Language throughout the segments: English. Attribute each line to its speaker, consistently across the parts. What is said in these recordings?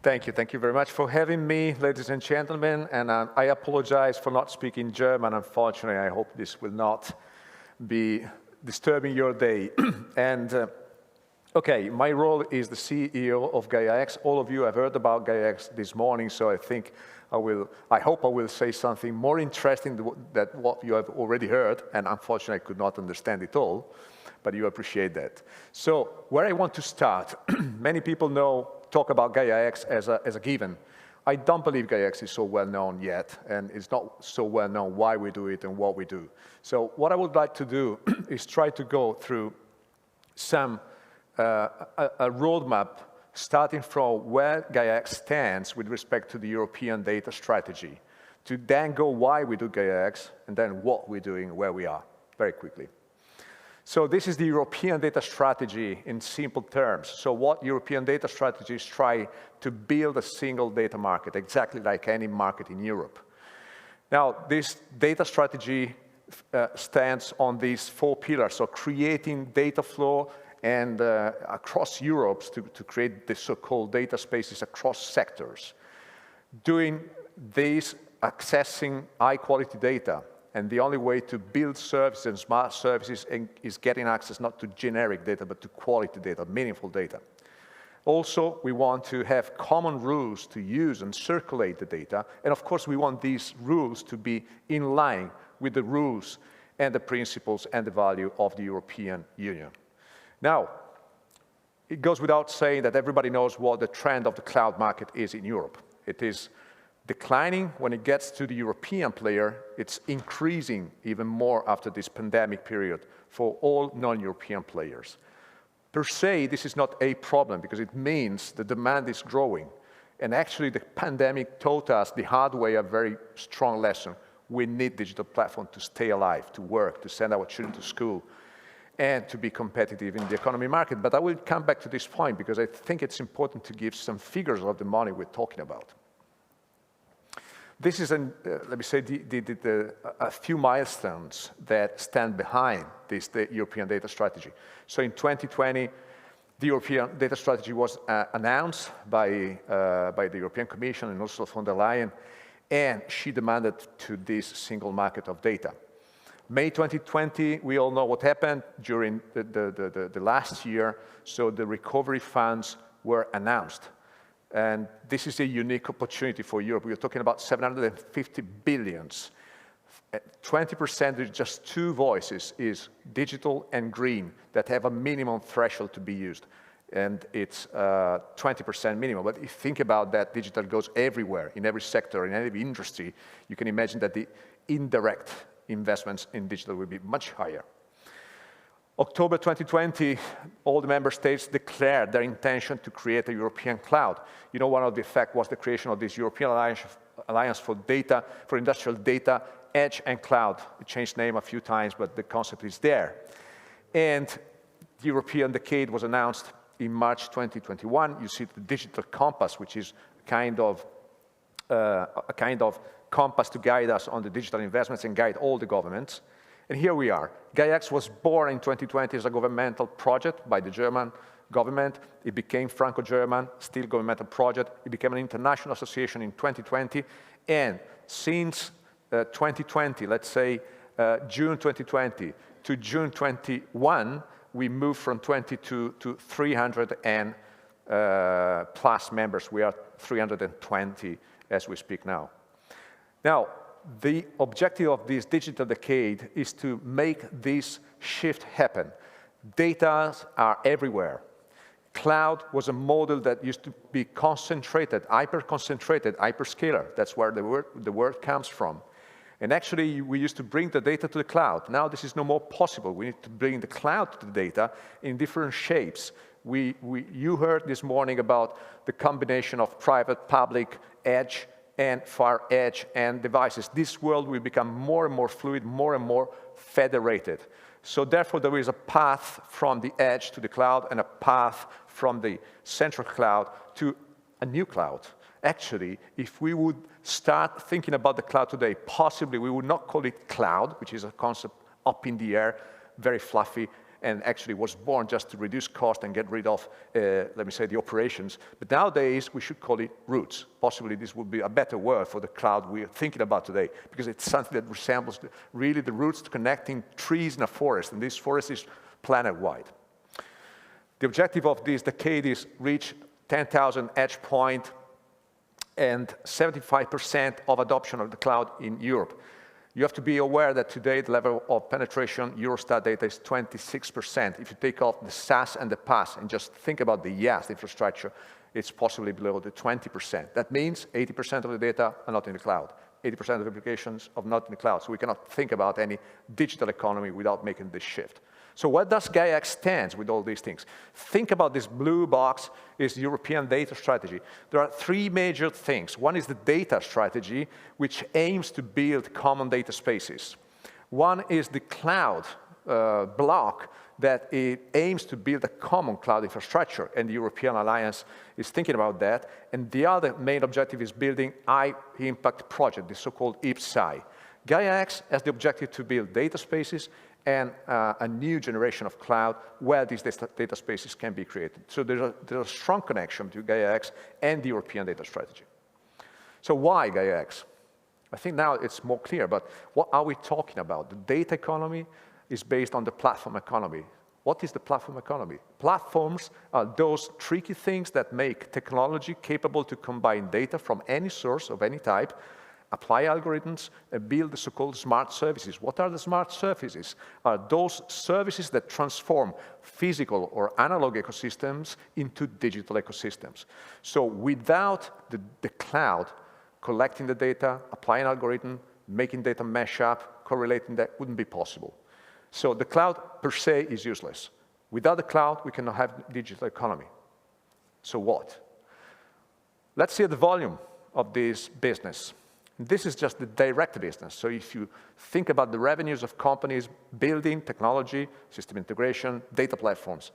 Speaker 1: Thank you very much for having me, ladies and gentlemen, and I apologize for not speaking German. Unfortunately, I hope this will not be disturbing your day. Okay, my role is the CEO of Gaia-X. All of you have heard about Gaia-X this morning, so I hope I will say something more interesting than what you have already heard, and unfortunately I could not understand it all, but you appreciate that. So, where I want to start, many people talk about Gaia-X as a given. I don't believe Gaia-X is so well known yet, and it's not so well known why we do it and what we do. So what I would like to do is try to go through a roadmap starting from where Gaia-X stands with respect to the European data strategy, to then go why we do Gaia-X, and then what we're doing, where we are, very quickly. So this is the European data strategy in simple terms. So what European data strategies try to build a single data market, exactly like any market in Europe. Now, this data strategy stands on these 4 pillars, so creating data flow and across Europe to create the so-called data spaces across sectors. Doing this, accessing high-quality data, and the only way to build services and smart services is getting access not to generic data, but to quality data, meaningful data. Also, we want to have common rules to use and circulate the data, and of course we want these rules to be in line with the rules and the principles and the value of the European Union. Now, it goes without saying that everybody knows what the trend of the cloud market is in Europe. It is declining. When it gets to the European player, it's increasing even more after this pandemic period for all non-European players. Per se, this is not a problem because it means the demand is growing. And actually, the pandemic taught us the hard way a very strong lesson. We need digital platform to stay alive, to work, to send our children to school, and to be competitive in the economy market. But I will come back to this point because I think it's important to give some figures of the money we're talking about. This is, let me say, a few milestones that stand behind the European data strategy. So in 2020, the European data strategy was announced by the European Commission and Ursula von der Leyen, and she demanded to this single market of data. May 2020, we all know what happened during the last year, so the recovery funds were announced. And this is a unique opportunity for Europe. We're talking about 750 billions. 20%, just 2 voices, is digital and green that have a minimum threshold to be used. And it's 20% minimum. But if you think about that, digital goes everywhere, in every sector, in every industry. You can imagine that the indirect investments in digital will be much higher. October 2020, all the member states declared their intention to create a European cloud. You know, one of the effects was the creation of this European Alliance for Data, for Industrial Data, Edge and Cloud. It changed name a few times, but the concept is there. And the European Decade was announced in March 2021. You see the Digital Compass, which is a kind of compass to guide us on the digital investments and guide all the governments. And here we are. Gaia-X was born in 2020 as a governmental project by the German government. It became Franco-German, still governmental project. It became an international association in 2020. And since 2020, let's say June 2020 to June 21, we moved from 22 to 300 and plus members. We are 320 as we speak now. Now, the objective of this digital decade is to make this shift happen. Data are everywhere. Cloud was a model that used to be concentrated, hyper-concentrated, hyperscaler. That's where the word comes from. And actually, we used to bring the data to the cloud. Now this is no more possible. We need to bring the cloud to the data in different shapes. You heard this morning about the combination of private, public, edge, and far edge and devices. This world will become more and more fluid, more and more federated. So therefore, there is a path from the edge to the cloud and a path from the central cloud to a new cloud. Actually, if we would start thinking about the cloud today, possibly we would not call it cloud, which is a concept up in the air, very fluffy, and actually was born just to reduce cost and get rid of, let me say, the operations. But nowadays, we should call it roots. Possibly this would be a better word for the cloud we're thinking about today, because it's something that resembles really the roots connecting trees in a forest, and this forest is planet-wide. The objective of this decade is reach 10,000 edge point and 75% of adoption of the cloud in Europe. You have to be aware that today the level of penetration, Eurostat data, is 26%. If you take off the SaaS and the PaaS and just think about the IaaS infrastructure, it's possibly below the 20%. That means 80% of the data are not in the cloud. 80% of applications are not in the cloud. So we cannot think about any digital economy without making this shift. So what does Gaia-X stand with all these things? Think about this blue box is European data strategy. There are three major things. One is the data strategy, which aims to build common data spaces. One is the cloud block that it aims to build a common cloud infrastructure, and the European Alliance is thinking about that. And the other main objective is building high-impact project, the so-called IPSI. Gaia-X has the objective to build data spaces and a new generation of cloud where these data spaces can be created. So there's a strong connection to Gaia-X and the European data strategy. So why Gaia-X? I think now it's more clear, but what are we talking about? The data economy is based on the platform economy. What is the platform economy? Platforms are those tricky things that make technology capable to combine data from any source of any type, apply algorithms, and build the so-called smart services. What are the smart services? Are those services that transform physical or analog ecosystems into digital ecosystems. So without the cloud collecting the data, applying algorithm, making data mesh up, correlating that wouldn't be possible. So the cloud per se is useless. Without the cloud, we cannot have digital economy. So what? Let's see the volume of this business. This is just the direct business. So if you think about the revenues of companies building technology, system integration, data platforms,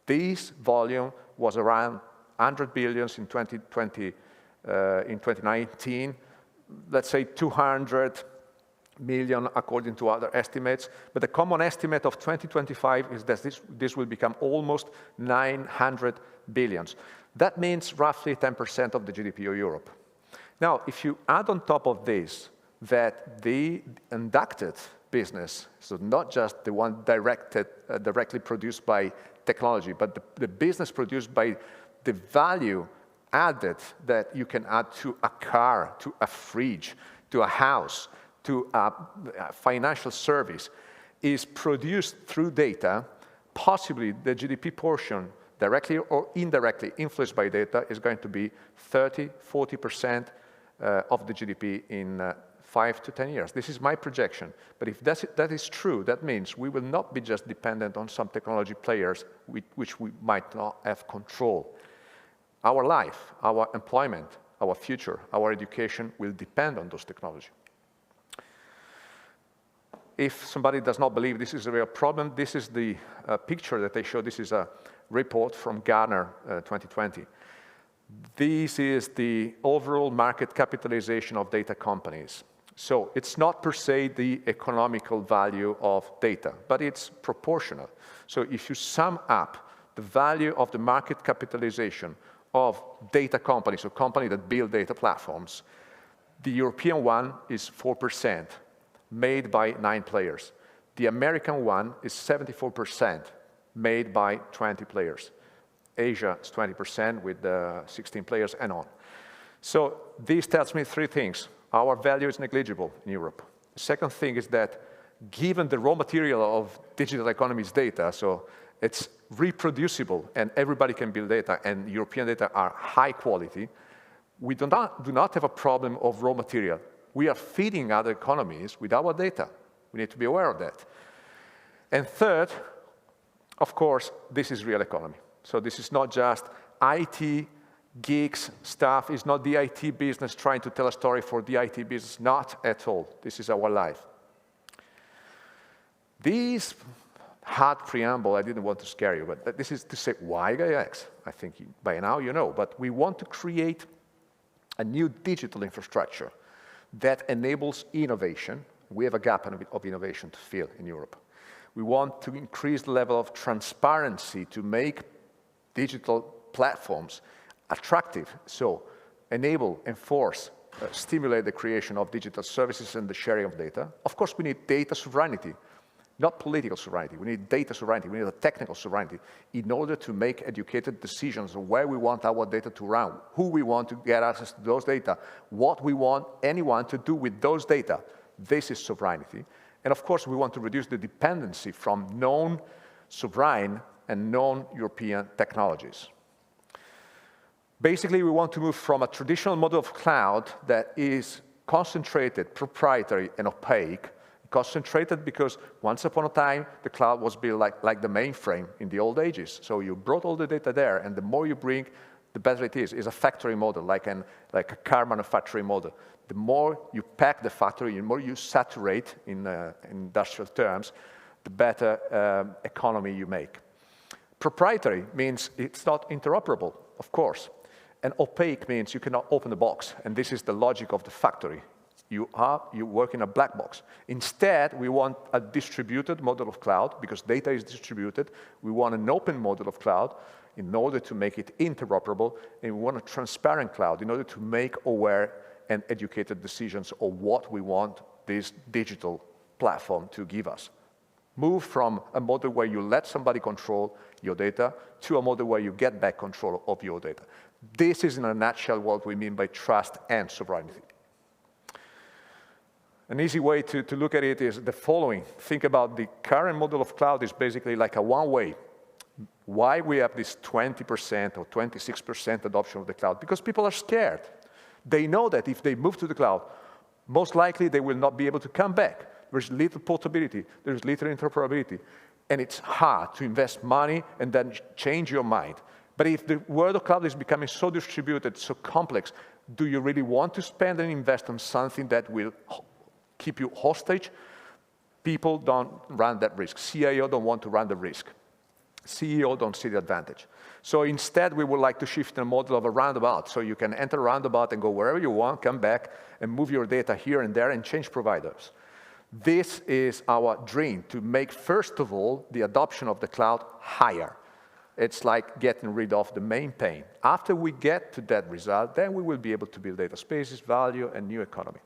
Speaker 1: this volume was around 100 billion in 2020, in 2019, let's say 200 million according to other estimates. But the common estimate of 2025 is that this will become almost 900 billions. That means roughly 10% of the GDP of Europe. Now, if you add on top of this that the inducted business, so not just the one directly produced by technology, but the business produced by the value added that you can add to a car, to a fridge, to a house, to a financial service, is produced through data, possibly the GDP portion, directly or indirectly influenced by data, is going to be 30, 40% of the GDP in 5 to 10 years. This is my projection. But if that is true, that means we will not be just dependent on some technology players which we might not have control. Our life, our employment, our future, our education will depend on those technologies. If somebody does not believe this is a real problem, this is the picture that they show. This is a report from Gartner 2020. This is the overall market capitalization of data companies. So it's not per se the economical value of data, but it's proportional. So if you sum up the value of the market capitalization of data companies, so companies that build data platforms, the European one is 4%, made by 9 players. The American one is 74%, made by 20 players. Asia is 20% with 16 players and on. So this tells me 3 things. Our value is negligible in Europe. The second thing is that given the raw material of digital economy is data, so it's reproducible and everybody can build data and European data are high quality, we do not have a problem of raw material. We are feeding other economies with our data. We need to be aware of that. And third, of course, this is real economy. So this is not just IT geeks stuff. It's not the IT business trying to tell a story for the IT business. Not at all. This is our life. These hard preamble, I didn't want to scare you, but this is to say why Gaia-X. I think by now you know, but we want to create a new digital infrastructure that enables innovation. We have a gap of innovation to fill in Europe. We want to increase the level of transparency to make digital platforms attractive, so enable, enforce, stimulate the creation of digital services and the sharing of data. Of course, we need data sovereignty, not political sovereignty. We need data sovereignty. We need a technical sovereignty in order to make educated decisions on where we want our data to run, who we want to get access to those data, what we want anyone to do with those data. This is sovereignty. And of course, we want to reduce the dependency from known sovereign and known European technologies. Basically, we want to move from a traditional model of cloud that is concentrated, proprietary, and opaque. Concentrated because once upon a time, the cloud was built like the mainframe in the old ages. So you brought all the data there, and the more you bring, the better it is. It's a factory model, like a car manufacturing model. The more you pack the factory, the more you saturate, in industrial terms, the better economy you make. Proprietary means it's not interoperable, of course. And opaque means you cannot open the box, and this is the logic of the factory. You work in a black box. Instead, we want a distributed model of cloud, because data is distributed. We want an open model of cloud in order to make it interoperable, and we want a transparent cloud in order to make aware and educated decisions on what we want this digital platform to give us. Move from a model where you let somebody control your data to a model where you get back control of your data. This is, in a nutshell, what we mean by trust and sovereignty. An easy way to look at it is the following. Think about the current model of cloud is basically like a one-way. Why we have this 20% or 26% adoption of the cloud? Because people are scared. They know that if they move to the cloud, most likely they will not be able to come back. There's little portability, there's little interoperability, and it's hard to invest money and then change your mind. But if the world of cloud is becoming so distributed, so complex, do you really want to spend and invest on something that will keep you hostage? People don't run that risk. CIO don't want to run the risk. CEO don't see the advantage. So instead, we would like to shift a model of a roundabout. So you can enter a roundabout and go wherever you want, come back, and move your data here and there and change providers. This is our dream, to make, first of all, the adoption of the cloud higher. It's like getting rid of the main pain. After we get to that result, then we will be able to build data spaces, value, and new economy.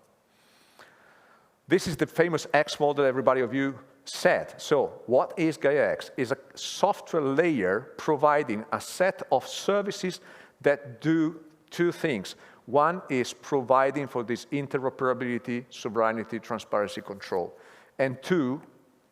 Speaker 1: This is the famous X model everybody of you said. So what is Gaia-X? It's a software layer providing a set of services that do two things. One is providing for this interoperability, sovereignty, transparency, control. And two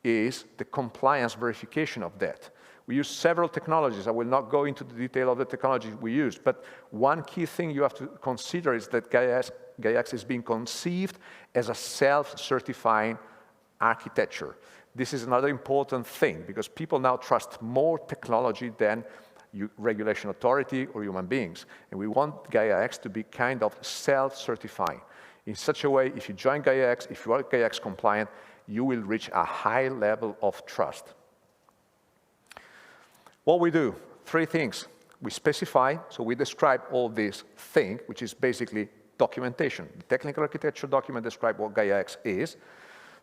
Speaker 1: is the compliance verification of that. We use several technologies. I will not go into the detail of the technology we use, but one key thing you have to consider is that Gaia-X is being conceived as a self-certifying architecture. This is another important thing, because people now trust more technology than regulation authority or human beings. And we want Gaia-X to be kind of self-certifying. In such a way, if you join Gaia-X, if you are Gaia-X compliant, you will reach a high level of trust. What we do, three things. We specify, so we describe all this thing, which is basically documentation. The technical architecture document describes what Gaia-X is.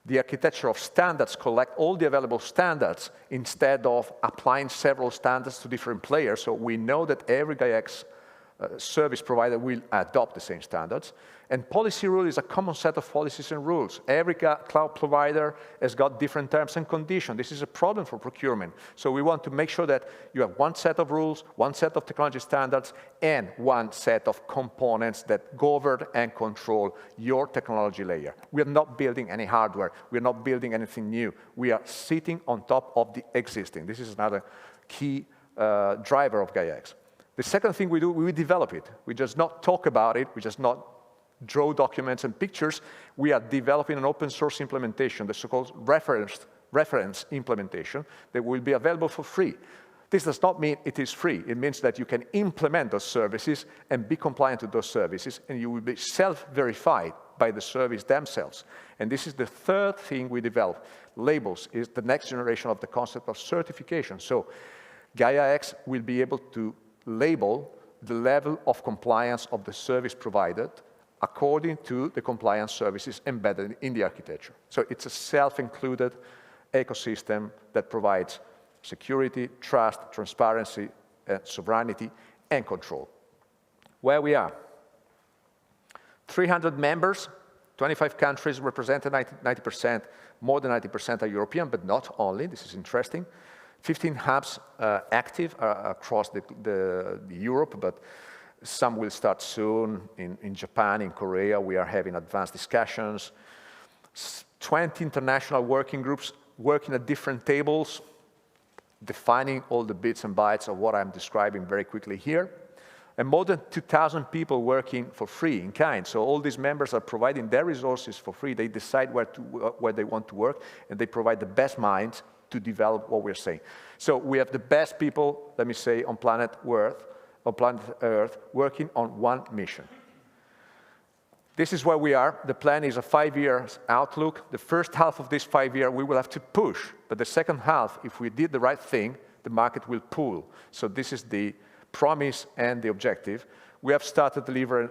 Speaker 1: The architecture of standards collect all the available standards instead of applying several standards to different players. So we know that every Gaia-X service provider will adopt the same standards. And policy rule is a common set of policies and rules. Every cloud provider has got different terms and conditions. This is a problem for procurement. So we want to make sure that you have one set of rules, one set of technology standards, and one set of components that govern and control your technology layer. We are not building any hardware. We are not building anything new. We are sitting on top of the existing. This is another key driver of Gaia-X. The second thing we do, we develop it. We just not talk about it. We just not draw documents and pictures. We are developing an open source implementation, the so-called reference implementation, that will be available for free. This does not mean it is free. It means that you can implement those services and be compliant to those services, and you will be self-verified by the service themselves. And this is the third thing we develop. Labels is the next generation of the concept of certification. So Gaia-X will be able to label the level of compliance of the service provided according to the compliance services embedded in the architecture. So it's a self-included ecosystem that provides security, trust, transparency, sovereignty, and control. Where we are. 300 members, 25 countries represented, 90%, more than 90% are European, but not only, this is interesting. 15 hubs active across the Europe, but some will start soon in Japan, in Korea. We are having advanced discussions. 20 international working groups working at different tables, defining all the bits and bytes of what I'm describing very quickly here. And more than 2,000 people working for free, in kind. So all these members are providing their resources for free. They decide where they want to work, and they provide the best minds to develop what we're saying. So we have the best people, let me say, on planet Earth, working on one mission. This is where we are. The plan is a 5-year outlook. The first half of this 5-year, we will have to push. But the second half, if we did the right thing, the market will pull. So this is the promise and the objective. We have started delivering,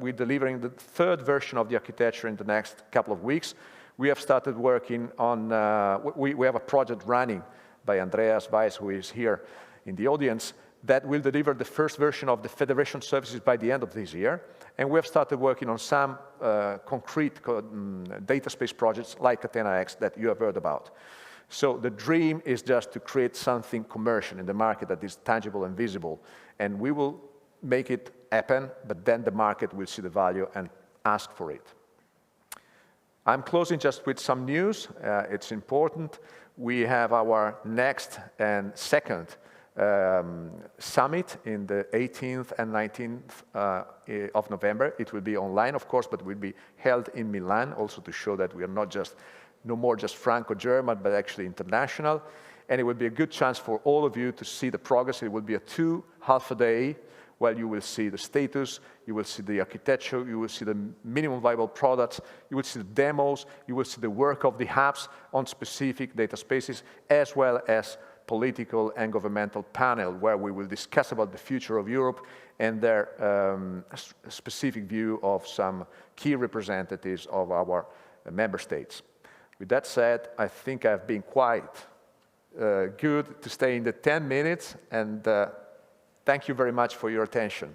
Speaker 1: we're delivering the third version of the architecture in the next couple of weeks. We have started working on, we have a project running by Andreas Weiss, who is here in the audience, that will deliver the first version of the federation services by the end of this year. And we have started working on some concrete data space projects like Gaia-X that you have heard about. So the dream is just to create something commercial in the market that is tangible and visible. And we will make it happen, but then the market will see the value and ask for it. I'm closing just with some news. It's important. We have our next and second summit in the 18th and 19th of November. It will be online, of course, but will be held in Milan, also to show that we are not just, no more just Franco-German, but actually international. And it will be a good chance for all of you to see the progress. It will be a half-a-day, where you will see the status, you will see the architecture, you will see the minimum viable products, you will see the demos, you will see the work of the hubs on specific data spaces, as well as political and governmental panel, where we will discuss about the future of Europe and their specific view of some key representatives of our member states. With that said, I think I've been quite good to stay in the 10 minutes, and thank you very much for your attention.